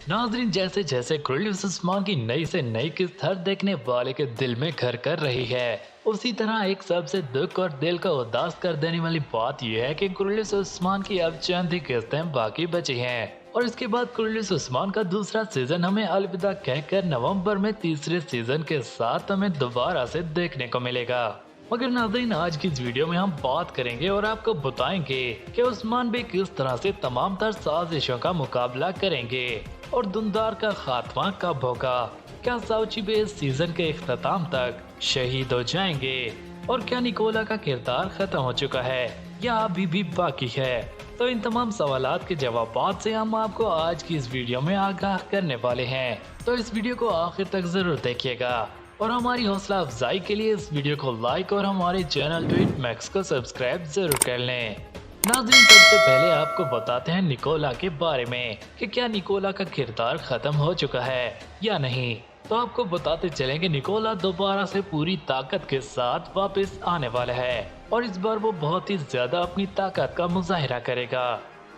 नाजरीन, जैसे जैसे कुर्लिस उस्मान की नई से नई किस्त हर देखने वाले के दिल में घर कर रही है, उसी तरह एक सबसे दुख और दिल को उदास कर देने वाली बात यह है कि कुर्लिस उस्मान की अब चंद ही किस्तें बाकी बची हैं और इसके बाद कुर्लिस उस्मान का दूसरा सीजन हमें अलविदा कहकर नवंबर में तीसरे सीजन के साथ हमें दोबारा से देखने को मिलेगा। मगर नाज़रीन, आज की इस वीडियो में हम बात करेंगे और आपको बताएंगे कि उस्मान भी किस तरह से तमाम तर साजिशों का मुकाबला करेंगे और धुंधार का खात्मा कब होगा। क्या साउची भी इस सीजन के इख्तिताम तक शहीद हो जाएंगे और क्या निकोला का किरदार खत्म हो चुका है या अभी भी बाकी है। तो इन तमाम सवालात के जवाबात से हम आपको आज की इस वीडियो में आगाह करने वाले हैं, तो इस वीडियो को आखिर तक जरूर देखिएगा और हमारी हौसला अफजाई के लिए इस वीडियो को लाइक और हमारे चैनल ट्वीट मैक्स को सब्सक्राइब जरूर कर लें। नाज़रीन, सबसे पहले आपको बताते हैं निकोला के बारे में कि क्या निकोला का किरदार खत्म हो चुका है या नहीं। तो आपको बताते चलें कि निकोला दोबारा से पूरी ताकत के साथ वापस आने वाला है और इस बार वो बहुत ही ज्यादा अपनी ताकत का मुजाहिरा करेगा।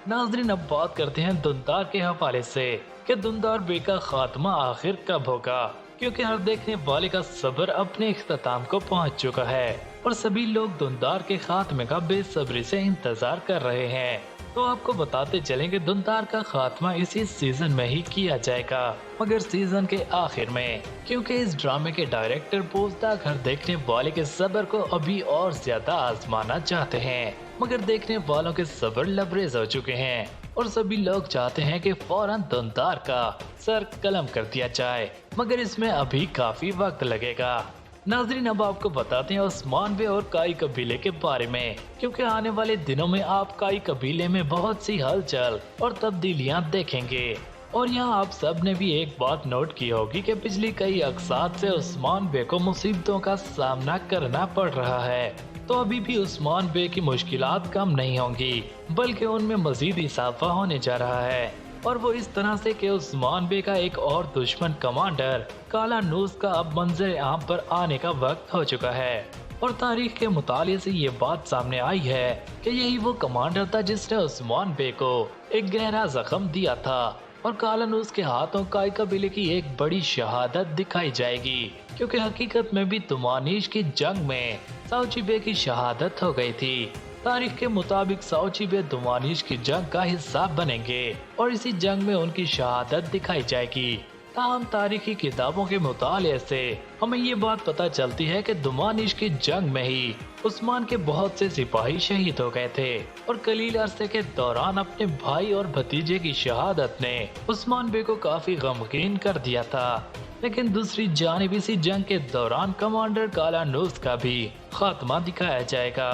नाज़रीन, अब बात करते हैं धुंधार के हवाले से कि धुंधार बे का खात्मा आखिर कब होगा, क्योंकि हर देखने वाले का सब्र अपने इख्तिताम को पहुंच चुका है और सभी लोग धुंधार के खात्मे का बेसब्री से इंतजार कर रहे हैं। तो आपको बताते चलें कि धुंधार का खात्मा इसी सीजन में ही किया जाएगा, मगर सीजन के आखिर में, क्योंकि इस ड्रामे के डायरेक्टर पोस्ताक हर देखने वाले के सब्र को अभी और ज्यादा आजमाना चाहते हैं, मगर देखने वालों के सब्र लबरेज हो चुके हैं और सभी लोग चाहते हैं कि फौरन धुंधार का सर कलम कर दिया जाए, मगर इसमें अभी काफी वक्त लगेगा। नाज़रीन, अब आपको बताते हैं उस्मान बे और काई कबीले के बारे में, क्योंकि आने वाले दिनों में आप काई कबीले में बहुत सी हलचल और तब्दीलियां देखेंगे। और यहाँ आप सब ने भी एक बात नोट की होगी कि पिछली कई अक्सात से उस्मान बे को मुसीबतों का सामना करना पड़ रहा है, तो अभी भी उस्मान बे की मुश्किलात कम नहीं होंगी, बल्कि उनमें मजीद इजाफा होने जा रहा है। और वो इस तरह से कि उस्मान बे का एक और दुश्मन कमांडर काला नूस का अब मंजर आम पर आने का वक्त हो चुका है और तारीख के मुताले से ये बात सामने आई है कि यही वो कमांडर था जिसने उस्मान बे को एक गहरा जख्म दिया था और काला नूस के हाथों काई कबीले की एक बड़ी शहादत दिखाई जाएगी, क्योंकि हकीकत में भी तुमानिश की जंग में साउची बे की शहादत हो गई थी। तारीख के मुताबिक साउची बे दुमानिश की जंग का हिस्सा बनेंगे और इसी जंग में उनकी शहादत दिखाई जाएगी। ताहम तारीखी किताबों के मुताले से हमें ये बात पता चलती है कि दुमानिश की जंग में ही उस्मान के बहुत से सिपाही शहीद हो गए थे और कलील अरसे के दौरान अपने भाई और भतीजे की शहादत ने उस्मान बे को काफी गमगीन कर दिया था। लेकिन दूसरी जानिब इसी जंग के दौरान कमांडर काला नूस का भी खात्मा दिखाया जाएगा।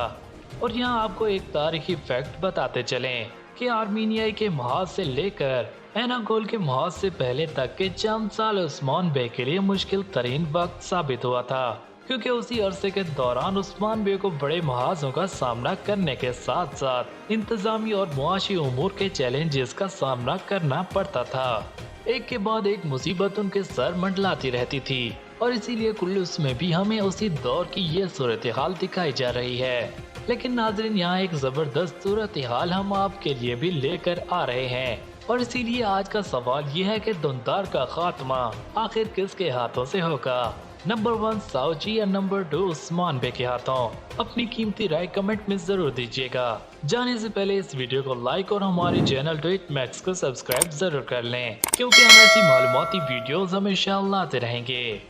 और यहाँ आपको एक तारीखी फैक्ट बताते चलें कि आर्मीनिया के महाज से लेकर एनागोल के महाज से पहले तक के चंद साल उस्मान बे के लिए मुश्किल तरीन वक्त साबित हुआ था, क्योंकि उसी अरसे के दौरान उस्मान बे को बड़े महाजों का सामना करने के साथ साथ इंतजामी और मुआशी उमूर के चैलेंजेस का सामना करना पड़ता था। एक के बाद एक मुसीबत उनके सर मंडलाती रहती थी और इसीलिए कुल्लूस में भी हमें उसी दौर की ये सूरत हाल दिखाई जा रही है। लेकिन नाज़रीन, यहाँ एक जबरदस्त सूरत हाल हम आपके लिए भी लेकर आ रहे हैं और इसीलिए आज का सवाल ये है कि धुंधार का खात्मा आखिर किसके हाथों से होगा। नंबर 1 साउची या नंबर 2 उस्मान बे के हाथों। अपनी कीमती राय कमेंट में जरूर दीजिएगा। जाने से पहले इस वीडियो को लाइक और हमारे चैनल ट्वीट मैक्स को सब्सक्राइब जरूर कर लें, क्योंकि हम ऐसी मालूमाती वीडियोस हमेशा लाते रहेंगे।